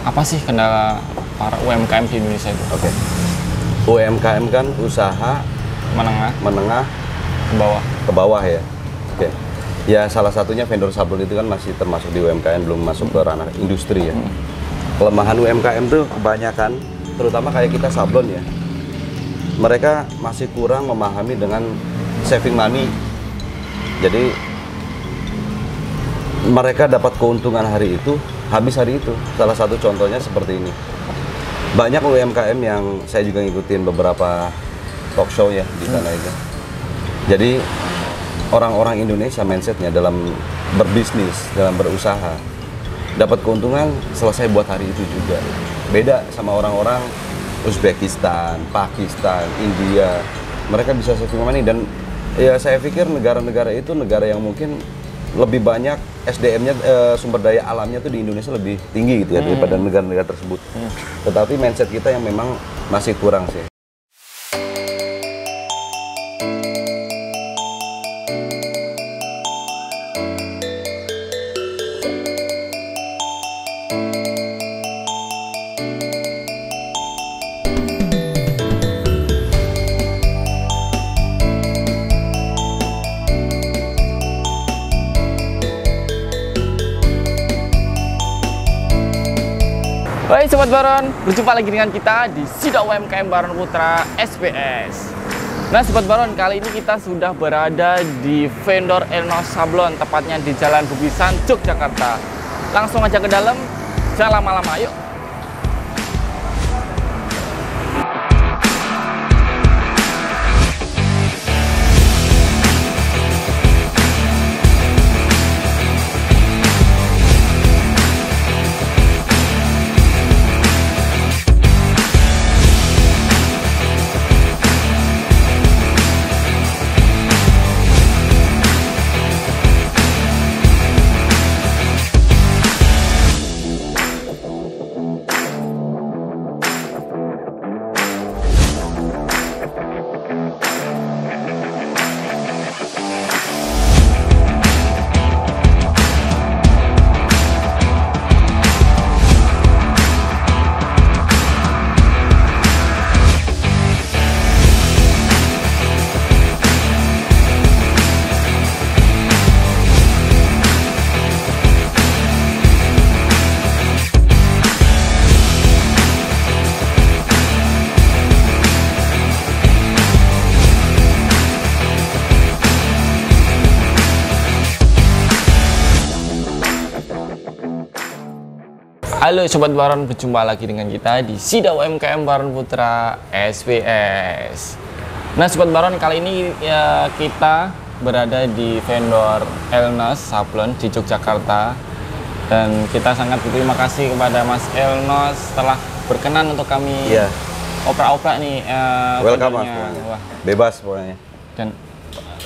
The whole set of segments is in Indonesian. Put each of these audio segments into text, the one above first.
apa sih kendala para UMKM di Indonesia itu? Oke. UMKM kan usaha menengah ke bawah ya. Oke. Ya salah satunya vendor sablon itu kan masih termasuk di UMKM, belum masuk ke ranah industri ya. Kelemahan UMKM tuh kebanyakan, terutama kayak kita sablon ya, mereka masih kurang memahami dengan saving money. Jadi mereka dapat keuntungan hari itu, habis hari itu. Salah satu contohnya seperti ini. Banyak UMKM yang saya juga ngikutin beberapa talk show ya di sana itu. Jadi orang-orang Indonesia mindsetnya dalam berbisnis, dalam berusaha, dapat keuntungan selesai buat hari itu juga. Beda sama orang-orang Uzbekistan, Pakistan, India. Mereka bisa saving money dan ya saya pikir negara-negara itu negara yang mungkin lebih banyak SDM-nya, sumber daya alamnya tuh di Indonesia lebih tinggi gitu ya daripada negara-negara tersebut. Tetapi mindset kita yang memang masih kurang sih. Hai Sobat Baron, berjumpa lagi dengan kita di Sidak UMKM Baron Putra SPS. Nah Sobat Baron, kali ini kita sudah berada di vendor Elnos Sablon, tepatnya di Jalan Bugisan, Yogyakarta. Langsung aja ke dalam, jangan lama-lama, yuk. Halo Sobat Baron, berjumpa lagi dengan kita di Sidak UMKM Baron Putra SPS. Nah Sobat Baron, kali ini ya kita berada di vendor Elnos Sablon di Yogyakarta. Dan kita sangat berterima kasih kepada Mas Elnos telah berkenan untuk kami opera-opera nih. Welcome Mas, bebas pokoknya. Dan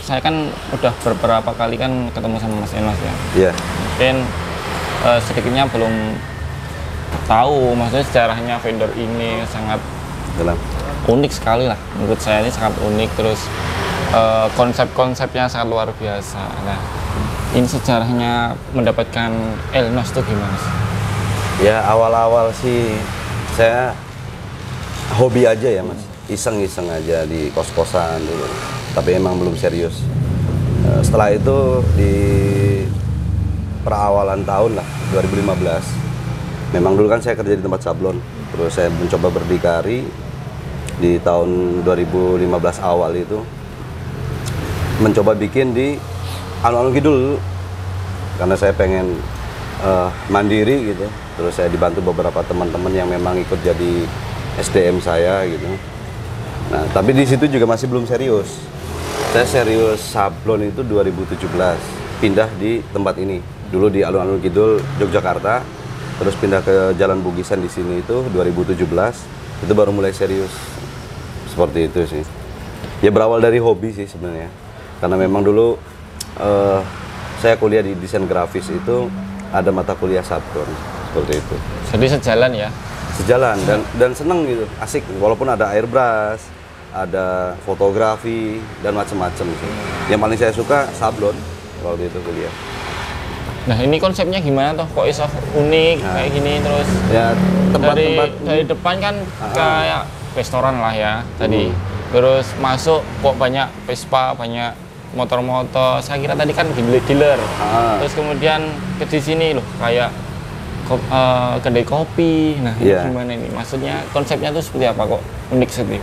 saya kan udah beberapa kali kan ketemu sama Mas Elnos ya. Iya. Mungkin sedikitnya belum tahu, maksudnya sejarahnya vendor ini sangat unik sekali lah. Menurut saya ini sangat unik, terus konsep-konsepnya sangat luar biasa. Nah, ini sejarahnya mendapatkan Elnos tuh gimana sih? Ya awal-awal sih saya hobi aja ya Mas, iseng-iseng aja di kos-kosan dulu. Tapi emang belum serius. Setelah itu di perawalan tahun lah, 2015. Memang dulu kan saya kerja di tempat sablon, terus saya mencoba berdikari di tahun 2015 awal itu, mencoba bikin di alun-alun Kidul, karena saya pengen mandiri gitu. Terus saya dibantu beberapa teman-teman yang memang ikut jadi SDM saya gitu. Nah, tapi di situ juga masih belum serius. Saya serius sablon itu 2017, pindah di tempat ini. Dulu di alun-alun Kidul, Yogyakarta. Terus pindah ke Jalan Bugisan di sini itu 2017, itu baru mulai serius. Seperti itu sih. Ya berawal dari hobi sih sebenarnya. Karena memang dulu saya kuliah di desain grafis itu ada mata kuliah sablon seperti itu. Jadi sejalan ya? Sejalan dan seneng gitu, asik. Walaupun ada airbrush, ada fotografi dan macam-macam sih. Yang paling saya suka sablon waktu itu kuliah. Nah ini konsepnya gimana toh? Kok iso unik kayak gini terus? Ya tempat-tempat Dari depan kan kayak restoran lah ya tadi. Terus masuk kok banyak Vespa, banyak motor-motor. Saya kira tadi kan dealer. Terus kemudian ke di sini loh kayak kedai kopi. Nah ini gimana ini? Maksudnya konsepnya tuh seperti apa kok unik sekali?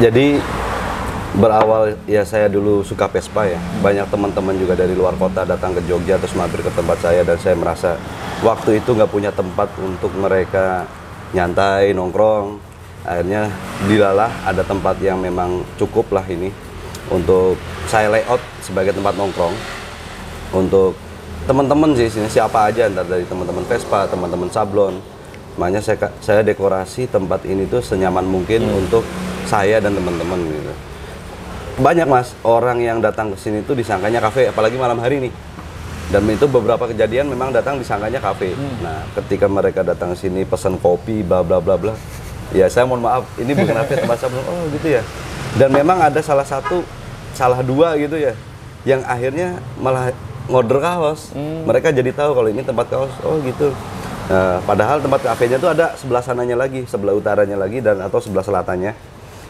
Jadi berawal ya saya dulu suka Vespa ya. Banyak teman-teman juga dari luar kota datang ke Jogja terus mampir ke tempat saya dan saya merasa waktu itu nggak punya tempat untuk mereka nyantai, nongkrong. Akhirnya dilalah ada tempat yang memang cukup lah ini untuk saya layout sebagai tempat nongkrong untuk teman-teman sih sini siapa aja ntar dari teman-teman Vespa, teman-teman Sablon. Makanya saya dekorasi tempat ini tuh senyaman mungkin untuk saya dan teman-teman gitu. Banyak mas orang yang datang ke sini tuh disangkanya kafe, apalagi malam hari nih. Dan itu beberapa kejadian memang datang disangkanya kafe. Nah, ketika mereka datang ke sini pesan kopi, bla bla bla bla. Ya saya mohon maaf, ini bukan kafe tempat Sablon. Oh gitu ya. Dan memang ada salah dua gitu ya, yang akhirnya malah ngorder kaos. Mereka jadi tahu kalau ini tempat kaos. Oh gitu. Nah, padahal tempat kafenya tuh ada sebelah sananya lagi, sebelah utaranya lagi dan atau sebelah selatannya.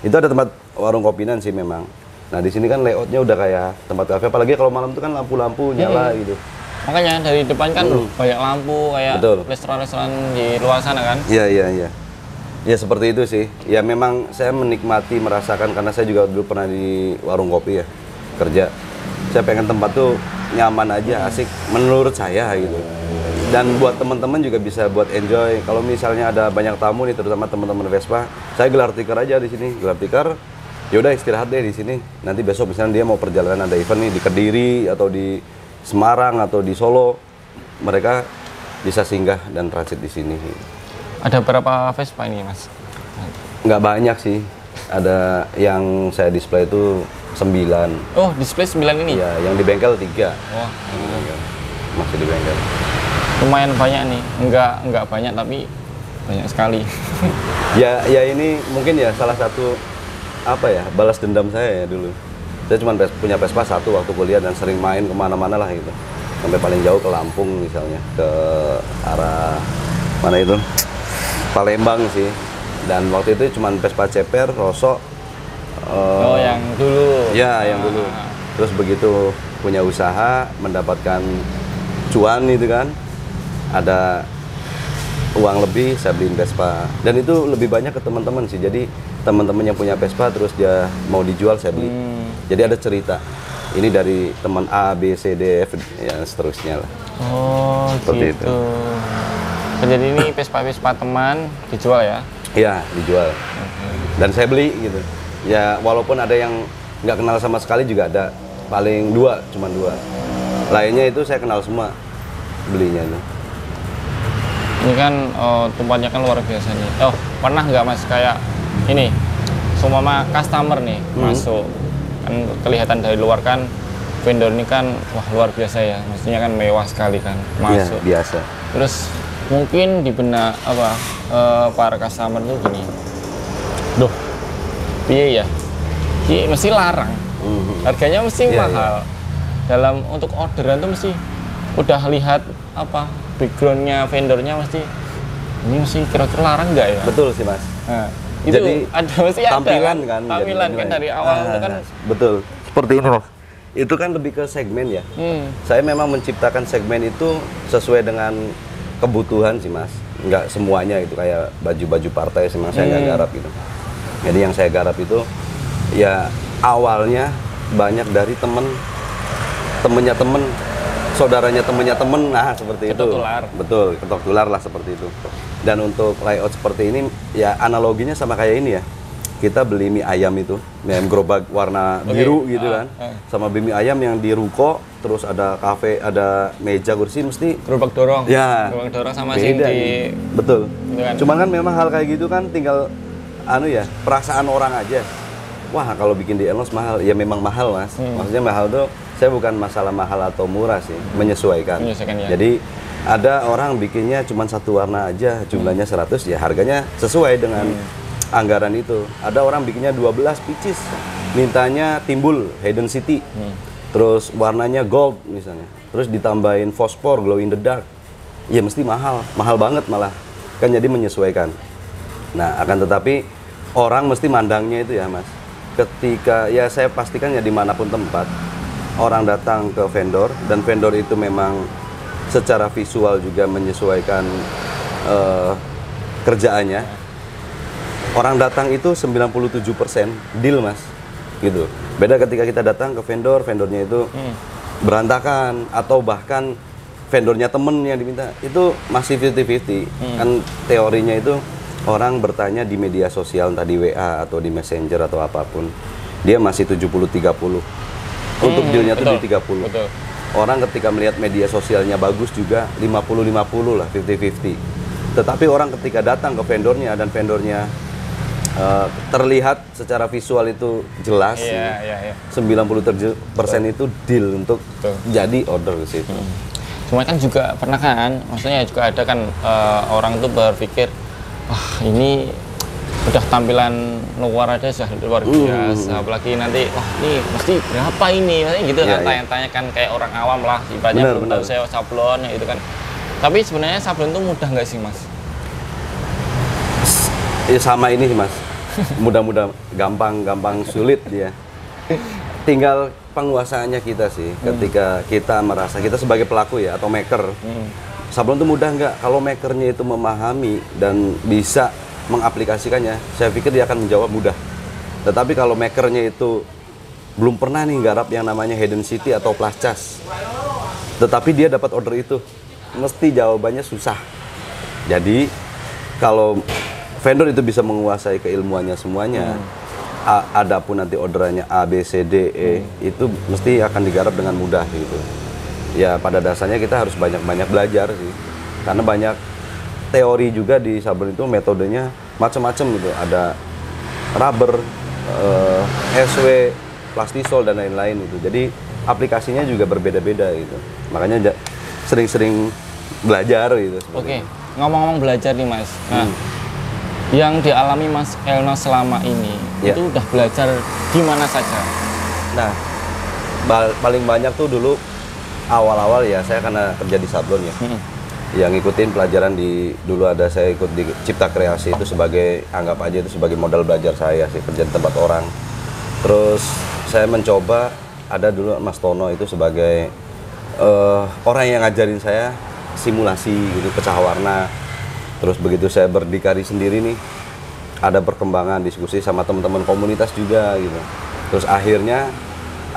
Itu ada tempat warung kopinan sih memang. Nah di sini kan layoutnya udah kayak tempat kafe, apalagi kalau malam itu kan lampu-lampu nyala gitu. Makanya dari depan kan banyak lampu kayak restoran-restoran di luar sana kan? Iya. Ya seperti itu sih. Ya memang saya menikmati, merasakan karena saya juga dulu pernah di warung kopi ya kerja. Saya pengen tempat tuh nyaman aja, asik menurut saya gitu. Dan buat teman-teman juga bisa buat enjoy. Kalau misalnya ada banyak tamu nih, terutama teman-teman Vespa, saya gelar tikar aja di sini, gelar tikar. Yaudah istirahat deh di sini. Nanti besok misalnya dia mau perjalanan ada event nih di Kediri atau di Semarang atau di Solo, mereka bisa singgah dan transit di sini. Ada berapa Vespa ini mas? Nggak banyak sih. Ada yang saya display itu 9. Oh display 9 ini? Iya, yang di bengkel 3. Wah. Masih di bengkel. Lumayan banyak nih. Enggak banyak tapi banyak sekali. ya ini mungkin ya salah satu apa ya, balas dendam saya ya dulu. Saya cuma punya Vespa satu waktu kuliah dan sering main kemana-mana lah gitu. Sampai paling jauh ke Lampung misalnya, ke arah mana itu? Palembang sih. Dan waktu itu cuma Vespa ceper, rosok. Oh yang dulu? Ya yang dulu. Terus begitu punya usaha, mendapatkan cuan itu kan, ada uang lebih, saya beliin Vespa. Dan itu lebih banyak ke teman-teman sih. Jadi teman-teman yang punya Vespa terus dia mau dijual saya beli. Jadi ada cerita. Ini dari teman A, B, C, D, F, ya seterusnya lah. Oh seperti gitu. Jadi ini Vespa teman dijual ya? Iya dijual. Dan saya beli gitu. Ya walaupun ada yang nggak kenal sama sekali juga ada. Paling cuma dua. Lainnya itu saya kenal semua belinya itu. Ini kan tempatnya kan luar biasa nih. Oh, pernah nggak mas kayak ini, semua customer nih masuk, kan kelihatan dari luar kan vendor ini kan wah luar biasa ya, maksudnya kan mewah sekali kan masuk. Iya, biasa. Terus mungkin di benak para customer tuh gini, duh, piye ya, ini mesti larang, harganya mesti mahal. Dalam untuk orderan tuh mesti udah lihat backgroundnya vendornya mesti ini mesti kira-kira larang nggak ya? Betul sih mas. Nah, itu jadi mesti tampilan ada kan, tampilan kan dari awal itu kan betul seperti ini loh. Itu kan lebih ke segmen ya. Saya memang menciptakan segmen itu sesuai dengan kebutuhan sih mas. Nggak semuanya itu kayak baju-baju partai sih mas, saya nggak garap gitu. Jadi yang saya garap itu ya awalnya banyak dari temennya temen, saudaranya temennya temen, nah seperti itu. Tular. Betul, ketok tular lah seperti itu. Dan untuk layout seperti ini, ya analoginya sama kayak ini ya. Kita beli mie ayam itu, mie ayam gerobak warna biru gitu kan. Sama beli mie ayam yang di ruko, terus ada kafe, ada meja, kursi, mesti gerobak dorong. Ya. Gerobak dorong sama beda di... Betul. Kan? Cuman kan memang hal kayak gitu kan tinggal perasaan orang aja. Wah kalau bikin di Enos mahal, ya memang mahal mas. Maksudnya mahal tuh, saya bukan masalah mahal atau murah sih, menyesuaikan. Ya. Jadi ada orang bikinnya cuma satu warna aja, jumlahnya 100, ya harganya sesuai dengan anggaran itu. Ada orang bikinnya 12 pieces, mintanya timbul, Hidden City. terus warnanya gold misalnya, terus ditambahin fosfor, glow in the dark, ya mesti mahal, mahal banget malah, kan jadi menyesuaikan. Nah, akan tetapi orang mesti mandangnya itu ya Mas, ketika ya saya pastikan ya dimanapun tempat, orang datang ke vendor, dan vendor itu memang secara visual juga menyesuaikan kerjaannya, orang datang itu 97% deal Mas, gitu. Beda ketika kita datang ke vendor, vendornya itu berantakan, atau bahkan vendornya temen yang diminta, itu masih 50-50. Kan teorinya itu orang bertanya di media sosial, entah di WA atau di Messenger atau apapun, dia masih 70-30. Untuk dealnya tuh di 30. Betul. Orang ketika melihat media sosialnya bagus juga 50-50 lah, 50-50. Tetapi orang ketika datang ke vendornya dan vendornya terlihat secara visual itu jelas, 90% itu deal untuk jadi order ke situ. Cuma kan juga pernah kan, maksudnya juga ada kan orang tuh berpikir, wah ini udah tampilan luar aja sudah luar biasa, apalagi nanti wah ini mesti berapa ini, maksudnya gitu kan, tanya-tanya kan kayak orang awam lah, ibaratnya belum tahu saya sablon gitu kan. Tapi sebenarnya sablon tuh mudah nggak sih Mas? Ya sama ini sih Mas, mudah-mudah gampang sulit dia. Tinggal penguasaannya kita sih, ketika kita merasa kita sebagai pelaku ya atau maker, sablon itu mudah nggak? Kalau makernya itu memahami dan bisa mengaplikasikannya, saya pikir dia akan menjawab mudah. Tetapi kalau makernya itu belum pernah nih garap yang namanya Hidden City atau Plus Cas, tetapi dia dapat order itu, mesti jawabannya susah. Jadi kalau vendor itu bisa menguasai keilmuannya semuanya, adapun nanti orderannya A, B, C, D, E, itu mesti akan digarap dengan mudah gitu. Ya pada dasarnya kita harus banyak-banyak belajar sih, karena banyak teori juga di sablon itu, metodenya macam-macam gitu. Ada rubber, SW, plastisol dan lain-lain itu. Jadi aplikasinya juga berbeda-beda gitu. Makanya sering-sering belajar gitu. Oke, ngomong-ngomong belajar nih Mas. Nah, yang dialami Mas Elnos selama ini itu udah belajar di mana saja? Nah, paling banyak tuh dulu awal-awal ya saya karena kerja di sablon ya. Yang ngikutin pelajaran dulu ada saya ikut di Cipta Kreasi itu sebagai, anggap aja itu sebagai modal belajar saya sih, kerja di tempat orang. Terus saya mencoba, ada dulu Mas Tono itu sebagai orang yang ngajarin saya simulasi gitu, pecah warna. Terus begitu saya berdikari sendiri nih, ada perkembangan diskusi sama teman-teman komunitas juga gitu. Terus akhirnya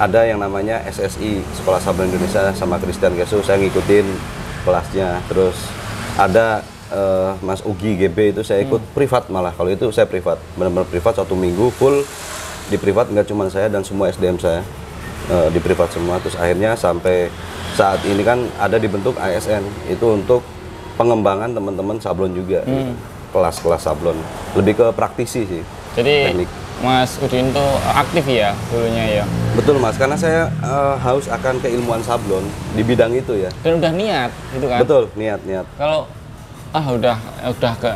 ada yang namanya SSI, Sekolah Sablon Indonesia, sama Christian Kesu, saya ngikutin kelasnya. Terus ada Mas Ugi GB itu saya ikut privat, malah kalau itu saya privat, benar-benar privat 1 minggu full di privat, nggak cuma saya dan semua SDM saya di privat semua. Terus akhirnya sampai saat ini kan ada dibentuk ASN, itu untuk pengembangan teman-teman sablon juga, kelas-kelas sablon, lebih ke praktisi sih. Jadi teknik. Mas Udin tuh aktif ya dulunya ya? Betul Mas, karena saya haus akan keilmuan sablon di bidang itu ya. Dan udah niat gitu kan? Betul, niat. Kalau udah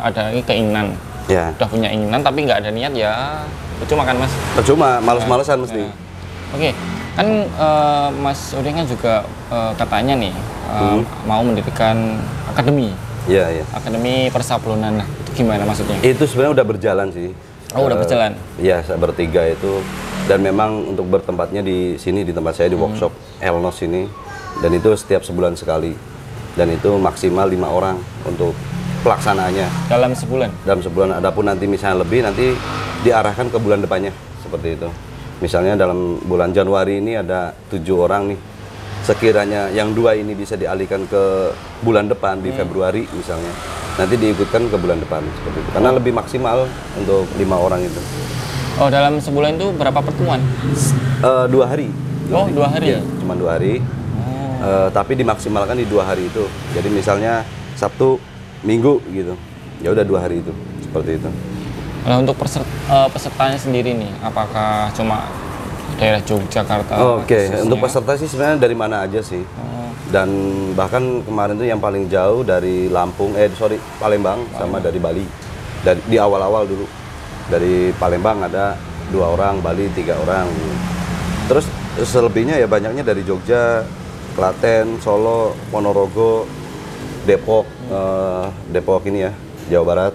ada keinginan, udah punya keinginan tapi nggak ada niat ya percuma kan Mas? Percuma, males-malesan mesti. Oke, kan Mas Udin kan juga katanya nih mau mendirikan akademi. Iya. Akademi persablonan. Nah, itu gimana maksudnya? Itu sebenarnya udah berjalan sih. Oh, udah berjalan. Iya, saya bertiga itu, dan memang untuk bertempatnya di sini, di tempat saya di workshop Elnos ini, dan itu setiap sebulan sekali. Dan itu maksimal 5 orang untuk pelaksanaannya. Dalam sebulan? Dalam sebulan. Adapun nanti misalnya lebih, nanti diarahkan ke bulan depannya, seperti itu. Misalnya dalam bulan Januari ini ada 7 orang nih. Sekiranya yang 2 ini bisa dialihkan ke bulan depan di Februari misalnya, nanti diikutkan ke bulan depan seperti itu. Karena lebih maksimal untuk 5 orang itu. Oh, dalam sebulan itu berapa pertemuan? 2 hari. 2 hari? Ya, cuma 2 hari. Tapi dimaksimalkan di 2 hari itu. Jadi misalnya Sabtu, Minggu gitu. Ya udah 2 hari itu, seperti itu. Nah, untuk pesertanya sendiri nih, apakah cuma daerah Yogyakarta? Oke, untuk peserta sih sebenarnya dari mana aja sih. Dan bahkan kemarin tuh yang paling jauh dari Palembang sama dari Bali. Di awal-awal dulu. Dari Palembang ada 2 orang, Bali 3 orang. Terus selebihnya ya banyaknya dari Jogja, Klaten, Solo, Ponorogo, Depok, Depok ini ya, Jawa Barat,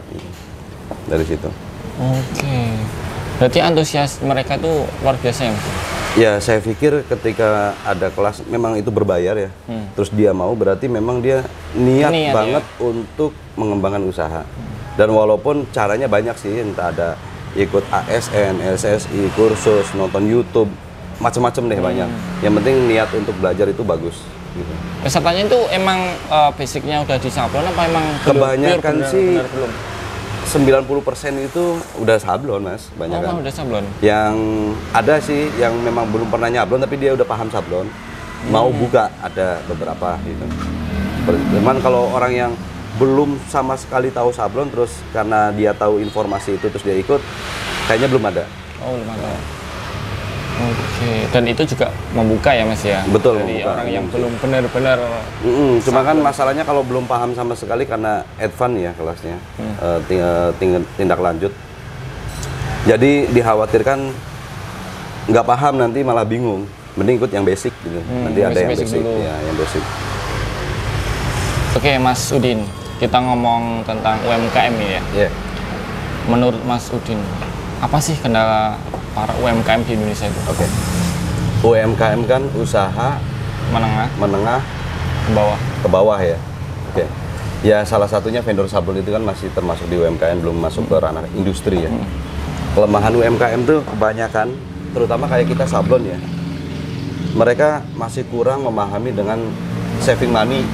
dari situ. Oke. Berarti antusias mereka tuh luar biasa ya, Mas? Ya, saya pikir ketika ada kelas memang itu berbayar ya. Terus dia mau berarti memang dia niat banget ya untuk mengembangkan usaha. Dan walaupun caranya banyak sih, entah ada ikut ASN, SSI, kursus, nonton YouTube, macam-macam deh banyak. Yang penting niat untuk belajar itu bagus. Gitu. Pesertanya itu emang basicnya udah di sablon apa emang kebanyakan belum, sih belum? 90% itu udah sablon, Mas, banyak kan. Udah sablon. Yang ada sih yang memang belum pernah nyablon tapi dia udah paham sablon. Mau buka ada beberapa gitu. Cuman kalau orang yang belum sama sekali tahu sablon terus karena dia tahu informasi itu terus dia ikut, kayaknya belum ada. Oh, belum ada. Oke, dan itu juga membuka ya, Mas ya? Betul, dari membuka. Orang yang belum benar-benar cuma kan masalahnya kalau belum paham sama sekali karena advance ya kelasnya, tindak lanjut. Jadi dikhawatirkan nggak paham nanti malah bingung. Mending ikut yang basic gitu. Nanti ada yang basic dulu. Ya, yang basic. Oke, Mas Udin, kita ngomong tentang UMKM ya. Yeah. Menurut Mas Udin, apa sih kendala para UMKM di Indonesia itu? Oke. UMKM kan usaha menengah ke bawah ya. Oke. Ya salah satunya vendor sablon itu kan masih termasuk di UMKM, belum masuk ke ranah industri ya. Kelemahan UMKM tuh kebanyakan, terutama kayak kita sablon ya. Mereka masih kurang memahami dengan saving money.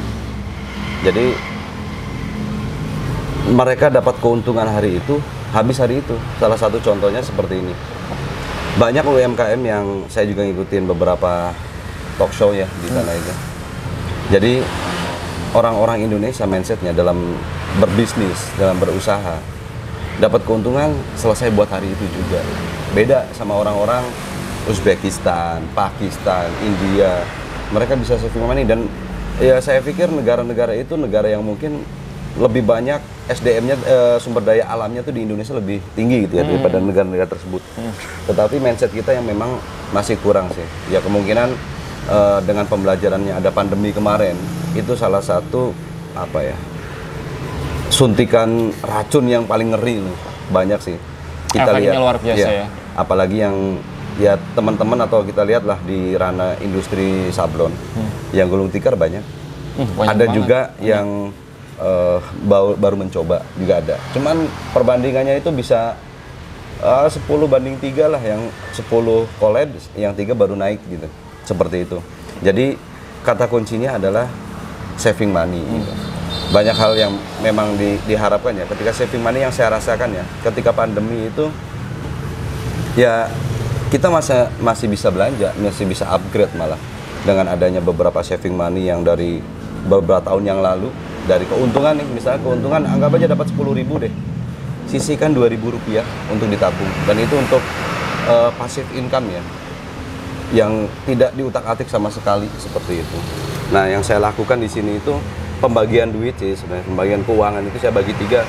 Jadi mereka dapat keuntungan hari itu, habis hari itu. Salah satu contohnya seperti ini. Banyak UMKM yang saya juga ngikutin beberapa talk show ya di sana itu. Jadi orang-orang Indonesia mindsetnya dalam berbisnis, dalam berusaha, dapat keuntungan selesai buat hari itu juga. Beda sama orang-orang Uzbekistan, Pakistan, India. Mereka bisa saving money dan ya saya pikir negara-negara itu negara yang mungkin lebih banyak SDM-nya, sumber daya alamnya tuh di Indonesia lebih tinggi gitu ya daripada negara-negara tersebut. Tetapi mindset kita yang memang masih kurang sih. Ya kemungkinan dengan pembelajarannya ada pandemi kemarin itu salah satu apa ya, suntikan racun yang paling ngeri nih. Banyak sih. Kita lihat luar biasa ya. Apalagi yang ya teman-teman atau kita lihat lah di ranah industri sablon yang gulung tikar banyak. Ada banget juga yang baru mencoba juga ada. Cuman perbandingannya itu bisa 10 banding 3 lah, yang 10 collab, yang 3 baru naik gitu. Seperti itu. Jadi kata kuncinya adalah saving money. Gitu. Banyak hal yang memang diharapkan ya. Ketika saving money yang saya rasakan ya, ketika pandemi itu ya kita masih bisa belanja, masih bisa upgrade malah dengan adanya beberapa saving money yang dari beberapa tahun yang lalu. Dari keuntungan nih, misalnya keuntungan anggap aja dapat 10.000 deh, sisihkan 2.000 rupiah untuk ditabung, dan itu untuk passive income ya, yang tidak diutak-atik sama sekali seperti itu. Nah yang saya lakukan di sini itu pembagian duit sih sebenarnya, pembagian keuangan itu saya bagi 3,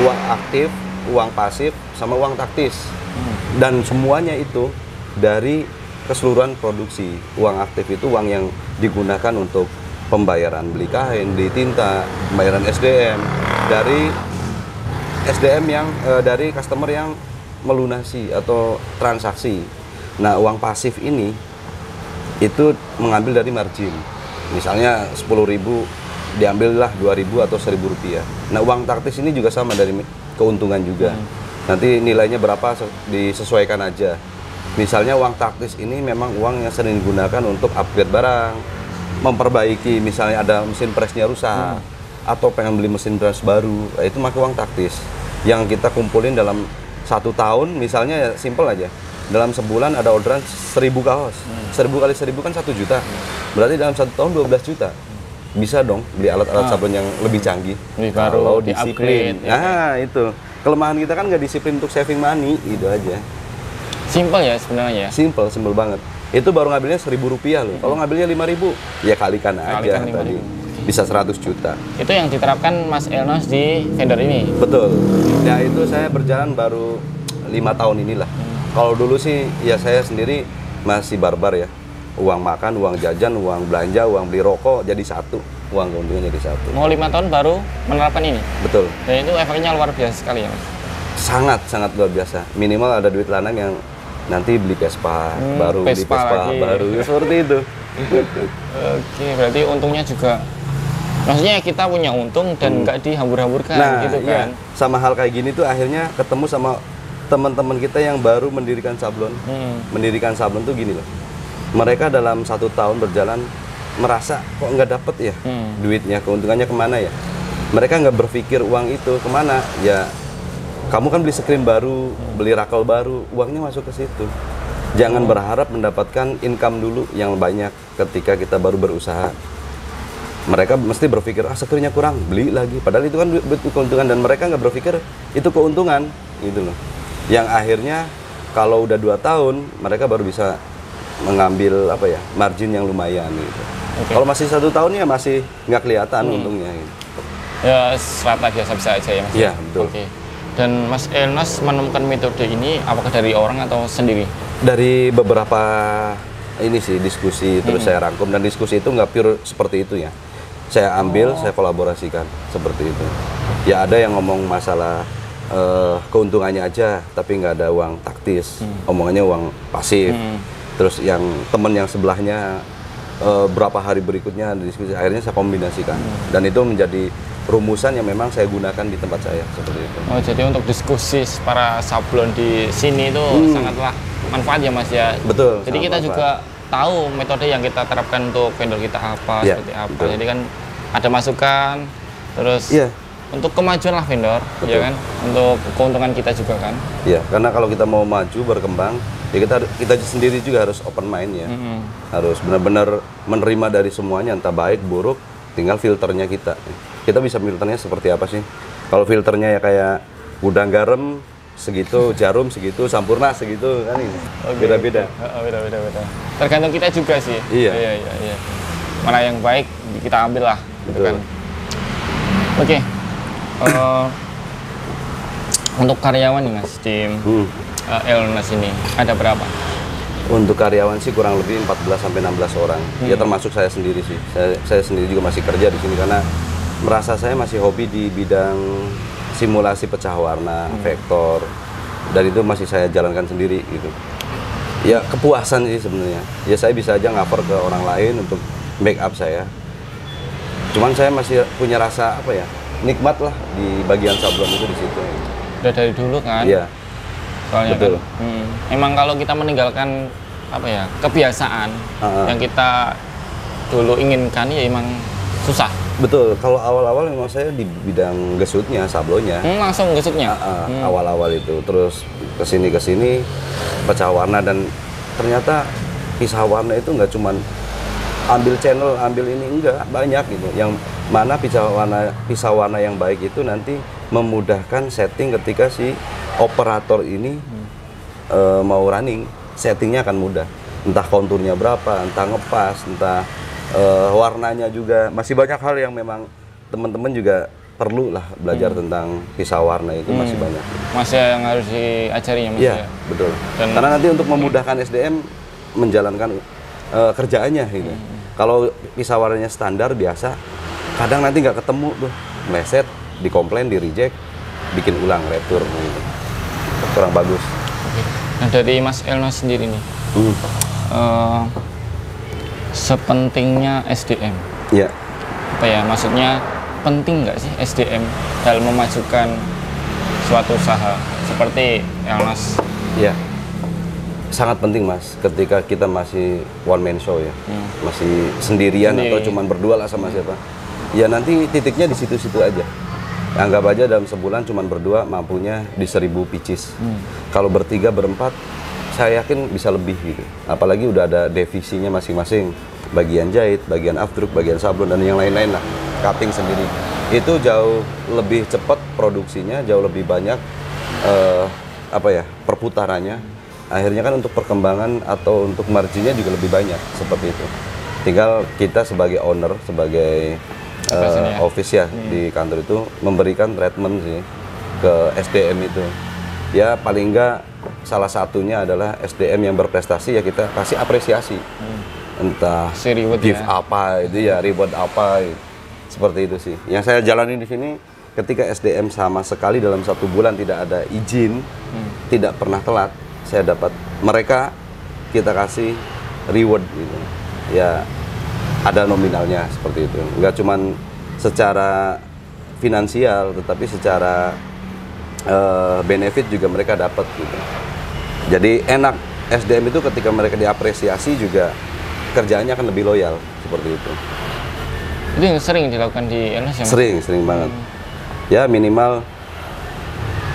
uang aktif, uang pasif, sama uang taktis, dan semuanya itu dari keseluruhan produksi. Uang aktif itu uang yang digunakan untuk pembayaran beli kain, beli tinta, pembayaran SDM dari SDM yang dari customer yang melunasi atau transaksi. Nah, uang pasif ini itu mengambil dari margin. Misalnya 10.000 diambillah 2.000 atau 1.000 rupiah. Nah, uang taktis ini juga sama, dari keuntungan juga. Nanti nilainya berapa disesuaikan aja. Misalnya uang taktis ini memang uang yang sering digunakan untuk upgrade barang, memperbaiki, misalnya ada mesin presnya rusak atau pengen beli mesin pres baru, itu pakai uang taktis yang kita kumpulin dalam 1 tahun. Misalnya ya simple aja, dalam sebulan ada orderan 1.000 kaos, 1.000 kali 1.000 kan 1 juta, berarti dalam 1 tahun 12 juta. Bisa dong beli alat-alat sablon yang lebih canggih kalau disiplin. Nah itu kelemahan kita kan, nggak disiplin untuk saving money, itu aja. Simple ya sebenarnya. Simple banget. Itu baru ngambilnya 1.000 rupiah loh. Kalau ngambilnya 5.000, ya kalikan aja tadi. Bisa 100 juta. Itu yang diterapkan Mas Elnos di vendor ini? Betul. Ya itu saya berjalan baru 5 tahun inilah. Kalau dulu sih ya saya sendiri masih barbar ya. uang makan, uang jajan, uang belanja, uang beli rokok jadi satu, uang keuntungan jadi satu. Mau 5 tahun baru menerapkan ini. Betul. Dan itu efeknya luar biasa sekali ya Mas. Sangat luar biasa. Minimal ada duit lanang yang nanti beli Vespa baru, beli Vespa baru, seperti itu. Oke, berarti untungnya juga, maksudnya kita punya untung dan nggak dihambur-hamburkan gitu kan. Iya. Sama hal kayak gini tuh akhirnya ketemu sama teman-teman kita yang baru mendirikan sablon. Mendirikan sablon tuh gini loh. Mereka dalam 1 tahun berjalan merasa kok nggak dapet ya duitnya, keuntungannya kemana ya? Mereka nggak berpikir uang itu kemana ya. Kamu kan beli screen baru, beli rakel baru, uangnya masuk ke situ. Jangan berharap mendapatkan income dulu yang banyak ketika kita baru berusaha. Mereka mesti berpikir, screennya kurang, beli lagi. Padahal itu kan duit keuntungan, dan mereka nggak berpikir itu keuntungan, gitu loh. Yang akhirnya kalau udah 2 tahun, mereka baru bisa mengambil apa ya, margin yang lumayan gitu. Kalau masih 1 tahun ya masih nggak kelihatan untungnya. Gitu. Ya serata biasa-biasa aja ya Mas. Iya, betul. Dan Mas Elnas menemukan metode ini apakah dari orang atau sendiri? Dari beberapa ini sih diskusi, terus saya rangkum, dan diskusi itu nggak pure seperti itu ya. Saya ambil, saya kolaborasikan seperti itu. Ya ada yang ngomong masalah keuntungannya aja, tapi nggak ada uang taktis, omongannya uang pasif. Terus yang temen yang sebelahnya berapa hari berikutnya diskusi, akhirnya saya kombinasikan, dan itu menjadi rumusan yang memang saya gunakan di tempat saya seperti itu. Oh, jadi untuk diskusi para sablon di sini itu sangatlah manfaat ya Mas ya. Betul. Jadi kita juga tahu metode yang kita terapkan untuk vendor kita apa, seperti apa. Betul. Jadi kan ada masukan, terus untuk kemajuan lah vendor, ya kan, untuk keuntungan kita juga kan. Iya, karena kalau kita mau maju berkembang, ya kita sendiri juga harus open mind ya, harus benar-benar menerima dari semuanya, entah baik buruk, tinggal filternya kita. Kita bisa filternya seperti apa sih? Kalau filternya ya kayak gudang garam segitu, jarum segitu, sampurna segitu kan ini. Beda-beda. Beda-beda. Tergantung kita juga sih. Iya. Mana yang baik kita ambil lah, gitu kan. Oke. Untuk karyawan nih Mas, tim Elnas ini ada berapa? Untuk karyawan sih kurang lebih 14 sampai 16 orang. Ya termasuk saya sendiri sih. Saya sendiri juga masih kerja di sini karena merasa saya masih hobi di bidang simulasi pecah warna, vektor, dan itu masih saya jalankan sendiri gitu. Ya kepuasan sih sebenarnya. Ya saya bisa aja ngaper ke orang lain untuk make up saya. Cuman saya masih punya rasa apa ya, nikmat lah di bagian sablon itu di situ. Udah dari dulu kan? Iya. Soalnya betul. Kan, emang kalau kita meninggalkan apa ya, kebiasaan yang kita dulu inginkan ya emang susah. Betul, kalau awal-awal memang saya di bidang gesutnya, sablonnya. Langsung gesutnya? Awal-awal itu, terus kesini pecah warna, dan ternyata pisah warna itu nggak cuman ambil channel, ambil ini, enggak, banyak gitu. Yang mana pisah warna yang baik itu nanti memudahkan setting ketika si operator ini mau running, settingnya akan mudah. Entah konturnya berapa, entah ngepas, entah warnanya juga. Masih banyak hal yang memang teman-teman juga perlu lah belajar tentang pisah warna itu, masih banyak. Masih yang harus diajari ya Mas? Iya, betul. Karena nanti untuk memudahkan SDM menjalankan kerjaannya gitu. Kalau pisah warnanya standar biasa, kadang nanti nggak ketemu tuh, meleset, dikomplain, di reject, bikin ulang, retur gitu. Kurang bagus. Nah dari Mas Elnas sendiri nih, sepentingnya SDM. Iya. Apa ya, maksudnya penting nggak sih SDM dalam memajukan suatu usaha seperti Elnas? Iya. Sangat penting Mas, ketika kita masih one man show ya, masih sendirian atau cuman berdua lah sama siapa. Ya nanti titiknya di situ-situ aja. Anggap aja dalam sebulan cuman berdua mampunya di 1000 pieces. Kalau bertiga, berempat, saya yakin bisa lebih gitu. Apalagi udah ada divisinya masing-masing. Bagian jahit, bagian afdruk, bagian sablon, dan yang lain-lain lah. Cutting sendiri. Itu jauh lebih cepat produksinya, jauh lebih banyak perputarannya. Akhirnya kan untuk perkembangan atau untuk marginnya juga lebih banyak, seperti itu. Tinggal kita sebagai owner, sebagai office ya di kantor itu memberikan treatment sih ke SDM itu. Ya paling enggak salah satunya adalah SDM yang berprestasi, ya kita kasih apresiasi. entah Si reward gift ya. apa itu ya, reward apa seperti itu sih. Yang saya jalani di sini ketika SDM sama sekali dalam 1 bulan tidak ada izin, tidak pernah telat, saya dapat mereka kita kasih reward gitu. Ya ada nominalnya seperti itu. Enggak cuman secara finansial, tetapi secara benefit juga mereka dapat gitu. Jadi enak SDM itu ketika mereka diapresiasi juga kerjaannya akan lebih loyal seperti itu. Itu yang sering dilakukan di LNS ya, Mas? Sering banget. Ya minimal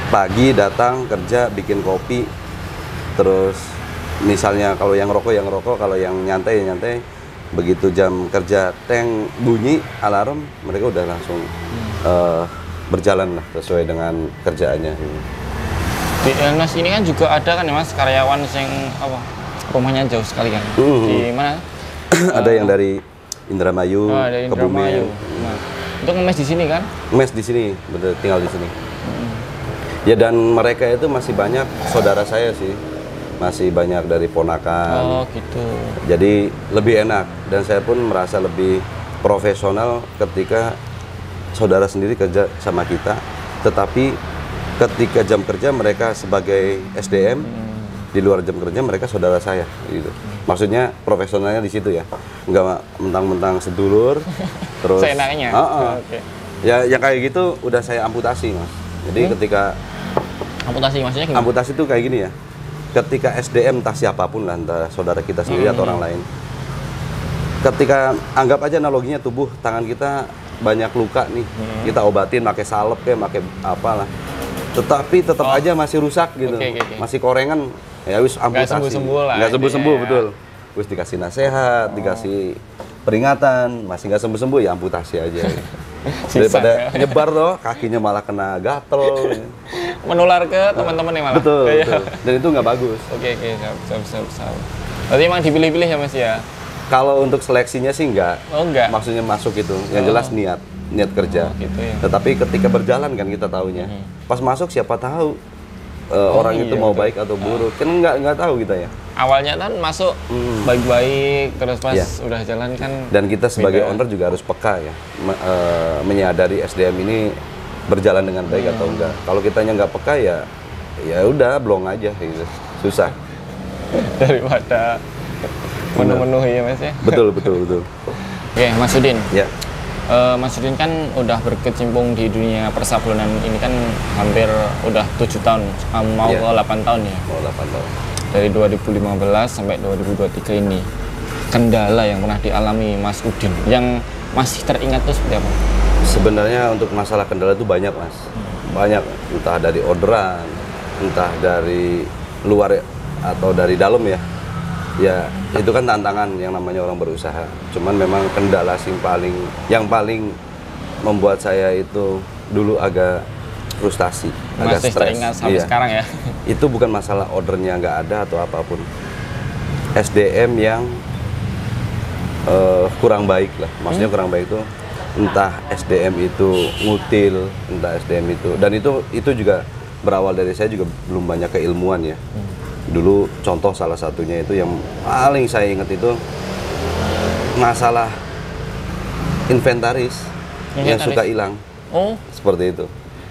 pagi datang kerja bikin kopi, terus misalnya kalau yang rokok, kalau yang nyantai ya nyantai. Begitu jam kerja teng bunyi alarm, mereka udah langsung berjalan lah sesuai dengan kerjaannya. Di LNS ini kan juga ada kan ya Mas karyawan yang apa rumahnya jauh sekali kan? Di mana? Ada yang dari Indramayu, dari Indramayu. Nah, itu ngemes di sini kan? Mes di sini, betul, tinggal di sini. Ya dan mereka itu masih banyak saudara saya sih, masih banyak dari ponakan. Oh gitu. Jadi lebih enak dan saya pun merasa lebih profesional ketika saudara sendiri kerja sama kita, tetapi ketika jam kerja mereka sebagai SDM, di luar jam kerja mereka saudara saya gitu. Maksudnya profesionalnya di situ ya, nggak mentang-mentang sedulur terus Seenaknya. Oke. Ya yang kayak gitu udah saya amputasi Mas. Jadi ketika Amputasi maksudnya gimana? amputasi itu kayak gini ya, ketika SDM entah siapapun lah, entah saudara kita sendiri atau orang lain, ketika anggap aja analoginya tubuh tangan kita banyak luka nih, kita obatin pakai salep kayak pakai apalah, tetapi tetap aja masih rusak gitu, Oke. masih korengan, ya wis amputasi. sembuh-sembuh lah, Nggak sembuh-sembuh, intinya. betul. Wis dikasih nasihat, dikasih peringatan, masih nggak sembuh-sembuh ya amputasi aja. Daripada ya. nyebar loh, kakinya malah kena gatel. Menular ke teman-teman yang malah. Betul, Iya. betul. Dan itu nggak bagus. Oke, siap. Berarti emang dipilih-pilih ya Mas ya? Kalau untuk seleksinya sih enggak. Oh enggak. Maksudnya masuk itu. Yang jelas niat kerja. Gitu ya. Tetapi ketika berjalan kan kita taunya. Pas masuk siapa tahu orang itu iya, mau betul. baik atau buruk. Kan nggak tahu kita ya. Awalnya kan masuk baik-baik, terus pas Iya. udah jalan kan. Dan kita sebagai Beda. owner juga harus peka ya. Menyadari SDM ini berjalan dengan baik atau enggak. Kalau kitanya nggak peka ya udah blong aja gitu. Susah. Daripada memenuhi ya Mas ya. Betul. Oke, Mas Sudin. Ya. Mas Sudin kan udah berkecimpung di dunia persablonan ini kan hampir udah 7 tahun, mau Iya. ke 8 tahun ya. Mau 8 tahun. Dari 2015 sampai 2023 ini. Kendala yang pernah dialami Mas Udin yang masih teringat tuh seperti apa? Sebenarnya untuk masalah kendala itu banyak Mas, banyak, entah dari orderan, entah dari luar atau dari dalam ya. Ya itu kan tantangan yang namanya orang berusaha. Cuman memang kendala yang paling membuat saya itu dulu agak frustasi, agak Masih stres. teringat sampai Iya. sekarang ya? Itu bukan masalah ordernya nggak ada atau apapun. SDM yang kurang baik lah, maksudnya kurang baik itu entah SDM itu ngutil, entah SDM itu, dan itu juga berawal dari saya juga belum banyak keilmuan ya. Dulu contoh salah satunya itu yang paling saya ingat itu masalah inventaris yang Inventaris? suka hilang, Oh, seperti itu.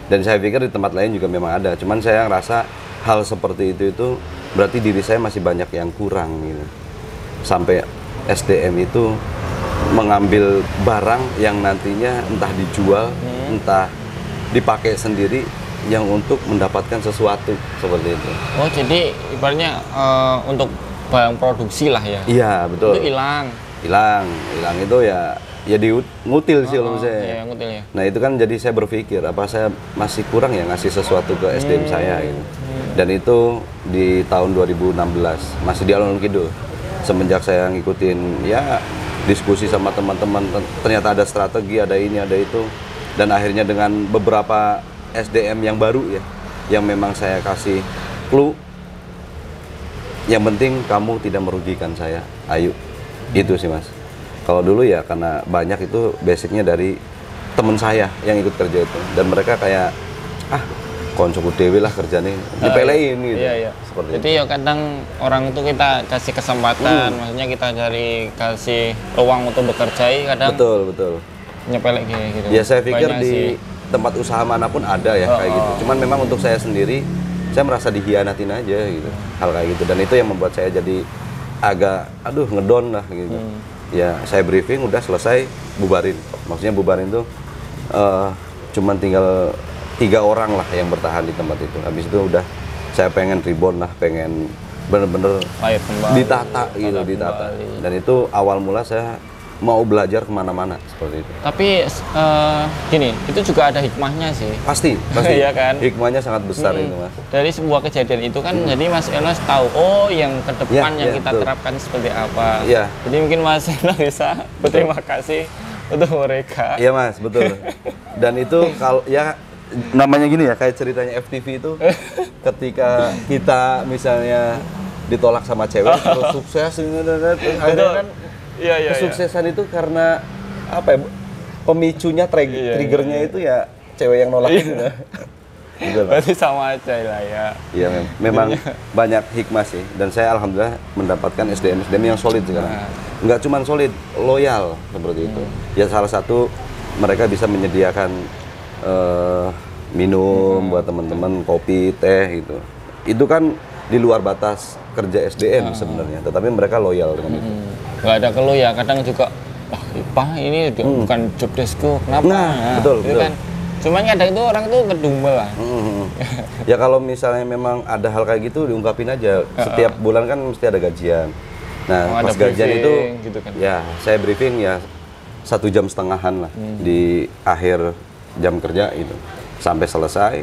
Dan saya pikir di tempat lain juga memang ada, cuman saya ngerasa hal seperti itu berarti diri saya masih banyak yang kurang gitu. Sampai SDM itu mengambil barang yang nantinya entah dijual, entah dipakai sendiri yang untuk mendapatkan sesuatu seperti itu. oh jadi ibaratnya untuk barang produksi lah ya? Iya, betul. Itu hilang. Hilang itu ya ngutil sih kalau saya. Iya, ngutil ya. Nah itu kan jadi saya berpikir apa saya masih kurang ya ngasih sesuatu ke SDM saya gitu. Dan itu di tahun 2016 masih di Alun-Alun Kidul. Semenjak saya ngikutin ya diskusi sama teman-teman, ternyata ada strategi, ada ini, ada itu, dan akhirnya dengan beberapa SDM yang baru ya, yang memang saya kasih clue, yang penting kamu tidak merugikan saya, ayo, itu sih Mas. Kalau dulu ya karena banyak itu basicnya dari teman saya yang ikut kerja itu, dan mereka kayak koncoku dewi lah kerjanya dipelein gitu. Iya. Seperti Jadi ya kadang orang itu kita kasih kesempatan, maksudnya kita kasih ruang untuk bekerja, kadang betul nyepelek gitu. ya saya pikir Banyak di sih. tempat usaha manapun ada ya kayak gitu, cuman memang untuk saya sendiri saya merasa dihianatin aja gitu, hal kayak gitu, dan itu yang membuat saya jadi agak ngedon lah gitu. Ya saya briefing udah selesai, bubarin, maksudnya bubarin tuh cuman tinggal 3 orang lah yang bertahan di tempat itu. Habis itu udah saya pengen reborn lah, pengen bener-bener ditata gitu, ditata. Dan itu awal mula saya mau belajar kemana-mana seperti itu. Tapi gini, itu juga ada hikmahnya sih. Pasti Iya kan? Hikmahnya sangat besar itu mas. Dari sebuah kejadian itu kan jadi Mas Enos tahu, oh yang ke depan yang kita betul. terapkan seperti apa. Iya. Jadi mungkin Mas Enos bisa berterima kasih untuk mereka. Iya mas, betul. Dan itu kalau ya namanya gini ya, kayak ceritanya FTV itu ketika kita misalnya ditolak sama cewek terus sukses akhirnya kan kesuksesan itu karena apa ya, pemicunya triggernya itu ya cewek yang nolak itu. Berarti sama aja lah ya. Iya memang banyak hikmah sih, dan saya alhamdulillah mendapatkan SDM yang solid sekarang. Nggak cuma solid, loyal seperti itu. Ya salah satu mereka bisa menyediakan minum buat teman-teman, kopi, teh gitu. Itu kan di luar batas kerja SDM sebenarnya, tetapi mereka loyal dengan itu. Nggak ada keluh ya, kadang juga, Pak ini bukan job deskku, kenapa? Nah, betul. Kan? Cuman kadang itu orang tuh ngedumel lah. Ya kalau misalnya memang ada hal kayak gitu diungkapin aja. Setiap bulan kan mesti ada gajian. Nah, pas gajian itu, gitu kan. ya saya briefing ya 1,5 jam lah di akhir jam kerja itu sampai selesai.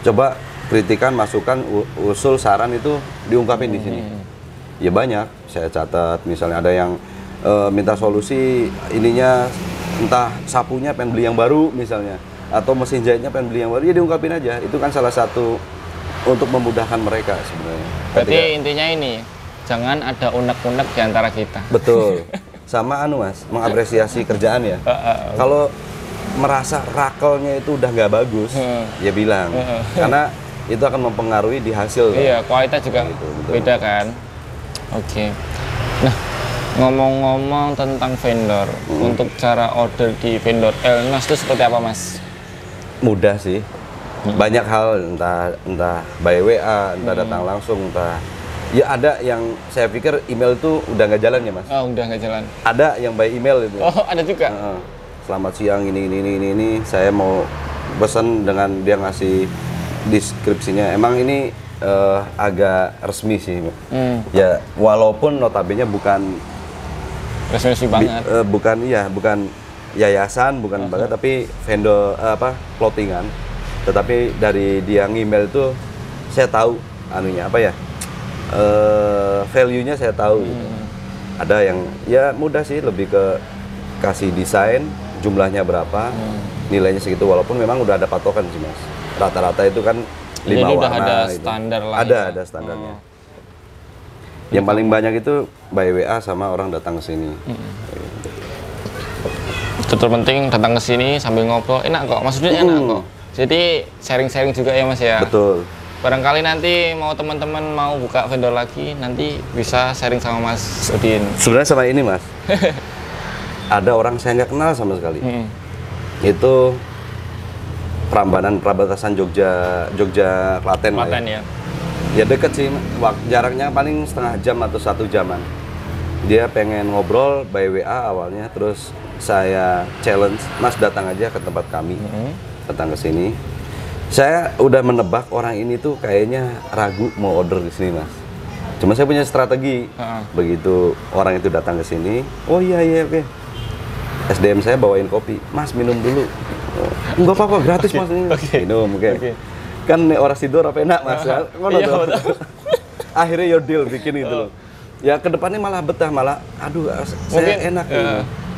Coba kritikan, masukan, usul, saran itu diungkapin di sini. Ya banyak, saya catat. Misalnya ada yang minta solusi ininya, entah sapunya pengen beli yang baru misalnya, atau mesin jahitnya pengen beli yang baru, ya diungkapin aja. Itu kan salah satu untuk memudahkan mereka sebenarnya. Berarti intinya ini, jangan ada unek-unek di antara kita. Betul. Sama mas, mengapresiasi kerjaan ya. Kalau merasa rakelnya itu udah nggak bagus, ya bilang. Karena itu akan mempengaruhi di hasil. Iya, kualitas juga gitu, beda kan. Oke. Nah, ngomong-ngomong tentang vendor, untuk cara order di vendor Elnos itu seperti apa mas? Mudah sih. Banyak hal, entah by WA, entah datang langsung, entah. Ya ada yang saya pikir email itu udah nggak jalan ya mas. Oh, udah nggak jalan. Ada yang by email itu. Oh, ada juga. Selamat siang, ini. Saya mau pesan dengan dia ngasih deskripsinya. Emang ini agak resmi sih. Ya walaupun notabene bukan resmi banget. Bukan yayasan, bukan lembaga, tapi vendor clothingan. Tetapi dari dia ngemail itu saya tahu anunya apa ya? Value-nya saya tahu gitu. Ada yang ya mudah sih, lebih ke kasih desain, jumlahnya berapa, nilainya segitu, walaupun memang udah ada patokan sih mas. Rata-rata itu kan 5 Jadi warna. udah ada gitu. standar lah. Ada standarnya. Yang paling banyak itu by WA sama orang datang ke sini. Itu terpenting, datang ke sini sambil ngobrol, enak kok, maksudnya enak kok. Jadi sharing-sharing juga ya mas ya. Betul. Barangkali nanti mau teman-teman mau buka vendor lagi, nanti bisa sharing sama Mas Udin. Sebenarnya sama ini mas, ada orang saya nggak kenal sama sekali. Itu Prambanan, perbatasan Jogja Klaten lah ya. Ya deket sih, jaraknya paling setengah jam atau 1 jaman. Dia pengen ngobrol by WA awalnya, terus saya challenge, Mas datang aja ke tempat kami, datang ke sini. Saya udah menebak orang ini tuh kayaknya ragu mau order di sini mas. Cuma saya punya strategi. Begitu orang itu datang ke sini, oh iya oke. SDM saya bawain kopi, Mas minum dulu. Oh, enggak apa-apa, gratis mas ini. Minum, oke. Kan orang Sidor apa enak mas? Iya, akhirnya yodil bikin gitu loh. Ya kedepannya malah betah, malah aduh saya enak.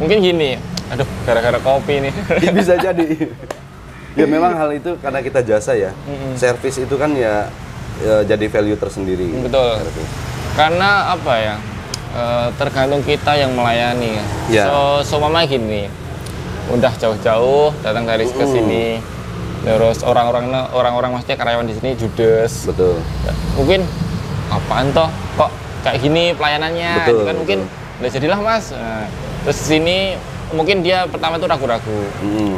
Mungkin gini, aduh gara-gara kopi nih. Bisa jadi. Ya memang hal itu karena kita jasa ya. Service itu kan ya jadi value tersendiri. Betul. Karena apa ya? Tergantung kita yang melayani. Ya. So mama gini, udah jauh-jauh datang dari ke sini. Terus orang-orang maksudnya karyawan di sini judes. Betul. Mungkin apaan toh kok kayak gini pelayanannya, Betul, itu kan mungkin udah jadilah mas. Nah, terus di sini mungkin dia pertama itu ragu-ragu.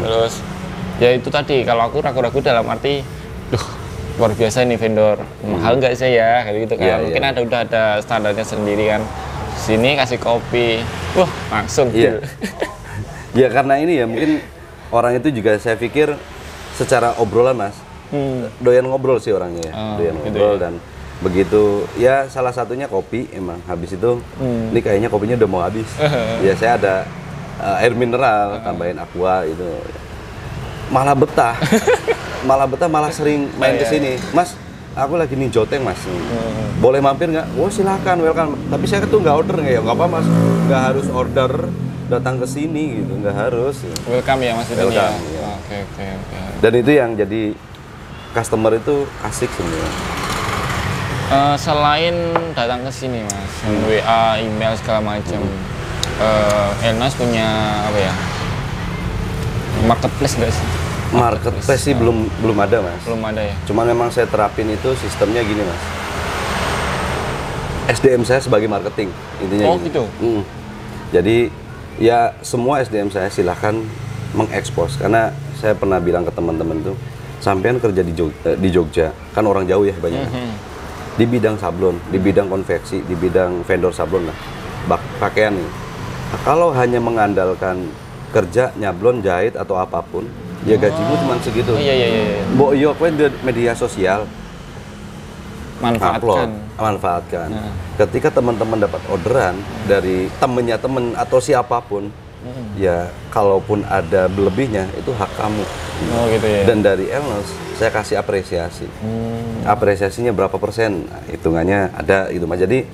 Terus ya itu tadi, kalau aku ragu-ragu dalam arti, duh luar biasa ini vendor, mahal nggak sih ya, kayak gitu kan. Mungkin udah ada standarnya sendiri kan. Sini kasih kopi, wah langsung. Iya. Ya karena ini ya mungkin orang itu juga saya pikir secara obrolan mas, doyan ngobrol sih orangnya ya, doyan gitu ngobrol ya. Dan begitu ya salah satunya kopi emang habis itu ini kayaknya kopinya udah mau habis. Ya saya ada air mineral, tambahin aqua itu, malah betah, malah sering main ke sini, mas. Aku lagi nih joteng mas, boleh mampir nggak? Oh silakan, welcome. Tapi saya tuh nggak order nggak ya, nggak apa mas, nggak harus order datang ke sini gitu, nggak harus. Welcome ya mas, Welcome, ya. ya. Oke. Dan itu yang jadi customer itu asik sebenarnya. Selain datang ke sini mas, WA, email segala macam, Elnos punya apa ya? Marketplace nggak sih? Marketplace sih belum ada mas. Belum ada ya. Cuman memang saya terapin itu sistemnya gini mas. SDM saya sebagai marketing intinya. Oh gini. gitu. Jadi ya semua SDM saya silahkan mengekspos, karena saya pernah bilang ke teman-teman tuh, sampean kerja di Jogja kan orang jauh ya banyak. Di bidang sablon, di bidang konveksi, di bidang vendor sablon lah, pakaian nih. Nah, kalau hanya mengandalkan kerja nyablon, jahit atau apapun, ya gajimu cuma segitu. Iya. Mbok yo kowe di media sosial Manfaatkan. manfaatkan. Ketika teman-teman dapat orderan dari temennya temen atau siapapun, ya kalaupun ada lebihnya itu hak kamu. Oh gitu ya. Dan dari Elnos saya kasih apresiasi. Apresiasinya berapa persen? Nah, hitungannya ada itu mas. Jadi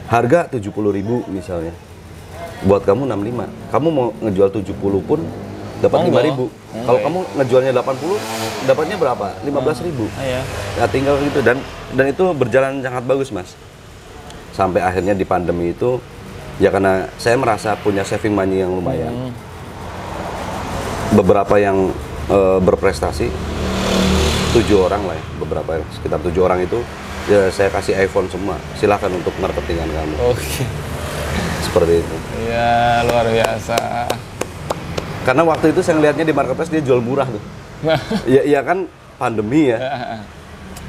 harga 70.000 misalnya, buat kamu 65. Kamu mau ngejual 70 pun dapat 5.000. Kalau kamu ngejualnya 80, dapatnya berapa? 15.000. Iya. Nah, tinggal gitu, dan itu berjalan sangat bagus mas. Sampai akhirnya di pandemi itu ya karena saya merasa punya saving money yang lumayan. Beberapa yang berprestasi, 7 orang lah ya, beberapa sekitar 7 orang itu ya saya kasih iPhone semua. Silahkan untuk marketingan kamu. Oke. Seperti itu. Ya luar biasa. Karena waktu itu saya ngelihatnya di marketplace dia jual murah tuh. Iya kan pandemi ya.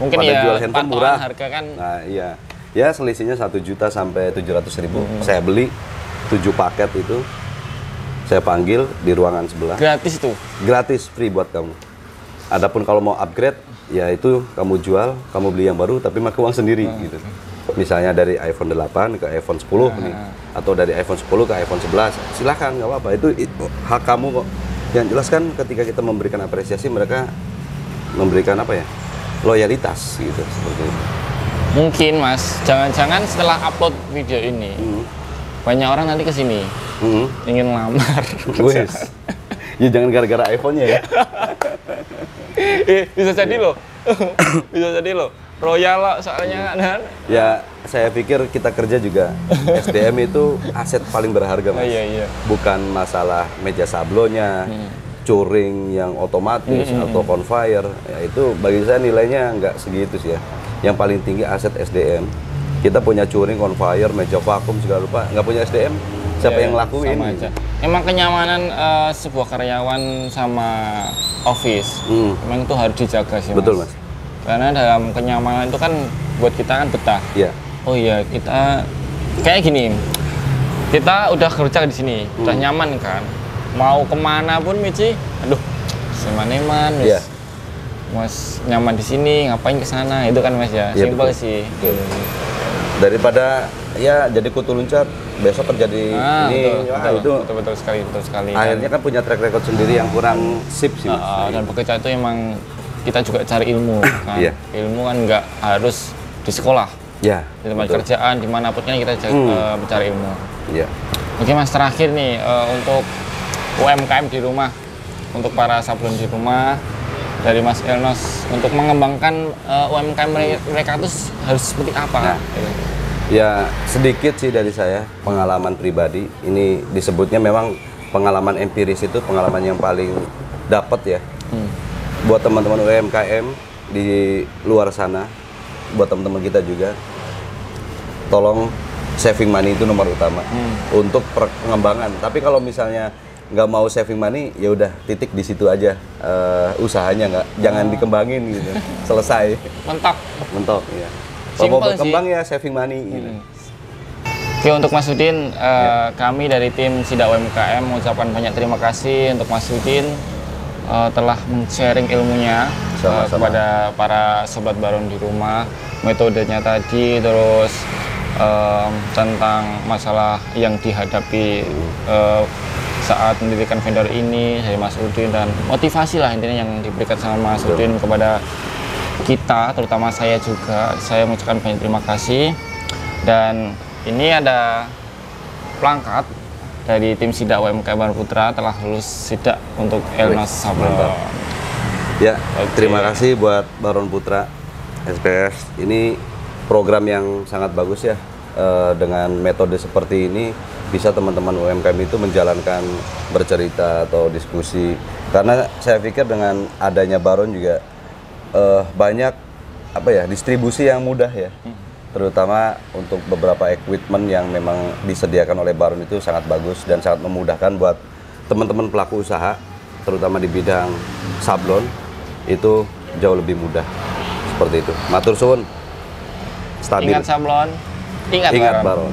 Mungkin Pada ya jual handphone murah. harga kan. Nah iya. Ya selisihnya 1 juta sampai 700.000. Saya beli 7 paket itu. Saya panggil di ruangan sebelah. Gratis tuh. Gratis, free buat kamu. Adapun kalau mau upgrade, ya itu kamu jual, kamu beli yang baru tapi pakai uang sendiri gitu. Misalnya dari iPhone 8 ke iPhone 10 nih, atau dari iPhone 10 ke iPhone 11, silahkan, nggak apa-apa. Itu hak kamu kok. Yang jelas kan ketika kita memberikan apresiasi, mereka memberikan apa ya, loyalitas gitu, seperti itu. Mungkin mas, jangan-jangan setelah upload video ini, banyak orang nanti kesini ingin lamar. Wes. Ya jangan gara-gara iPhone-nya ya. Bisa jadi loh. Bisa jadi loh. Royal loh soalnya kan. Ya, saya pikir kita kerja juga SDM itu aset paling berharga, Mas. Iya. Bukan masalah meja sablonnya, curing yang otomatis atau conveyor. Ya itu bagi saya nilainya nggak segitu sih ya. Yang paling tinggi aset SDM. Kita punya curing, conveyor, meja vakum segala lupa, nggak punya SDM. Siapa yang ngelakuin? Sama aja. Emang kenyamanan sebuah karyawan sama office, memang itu harus dijaga sih, Mas. Betul, Mas. Karena dalam kenyamanan itu kan buat kita kan betah. Iya. Oh iya, kita kayak gini. Kita udah kerja di sini, udah nyaman kan. Mau kemana pun Mici, aduh, seman-eman, Iya. Mas nyaman di sini, ngapain ke sana? Itu kan Mas ya. Iya, Simpel betul. sih. Daripada ya jadi kutu luncat, besok kerja di ini, betul sekali. Akhirnya kan punya track record sendiri yang kurang sip sih, Mas. Dan bekerja itu emang kita juga cari ilmu kan. Iya. Ilmu kan nggak harus di sekolah, Ya, di tempat betul. kerjaan, dimanapun kan kita mencari ilmu. Iya. Oke Mas, terakhir nih untuk UMKM di rumah, untuk para sablon di rumah dari Mas Elnos, untuk mengembangkan UMKM mereka itu harus seperti apa? Nah, ya sedikit sih dari saya pengalaman pribadi. Ini disebutnya memang pengalaman empiris, itu pengalaman yang paling dapat ya. buat teman-teman UMKM di luar sana, buat teman-teman kita juga, tolong saving money itu nomor utama untuk pengembangan. Tapi kalau misalnya nggak mau saving money, ya udah titik di situ aja, usahanya jangan dikembangin gitu, selesai. Mentok, ya. Kalau mau berkembang ya saving money. Gitu. Oke, untuk Mas Udin, kami dari tim SIDA UMKM mengucapkan banyak terima kasih untuk Mas Udin telah men-sharing ilmunya kepada para sobat baron di rumah, metodenya tadi, terus tentang masalah yang dihadapi saat mendirikan vendor ini dari Mas Udin, dan motivasi lah intinya yang diberikan sama Mas Udin kepada kita, terutama saya juga. Saya mengucapkan banyak terima kasih. Dan ini ada pelangkat dari tim SIDA UMKM Baron Putra telah lulus SIDA untuk Elmas Sablon. Ya, terima kasih buat Baron Putra SPS. Ini program yang sangat bagus ya. Dengan metode seperti ini bisa teman-teman UMKM itu menjalankan bercerita atau diskusi, karena saya pikir dengan adanya Baron juga banyak distribusi yang mudah ya, terutama untuk beberapa equipment yang memang disediakan oleh Baron itu sangat bagus dan sangat memudahkan buat teman-teman pelaku usaha, terutama di bidang sablon itu jauh lebih mudah seperti itu. Matur suwun. Stabil. Ingat sablon. Ingat Baron.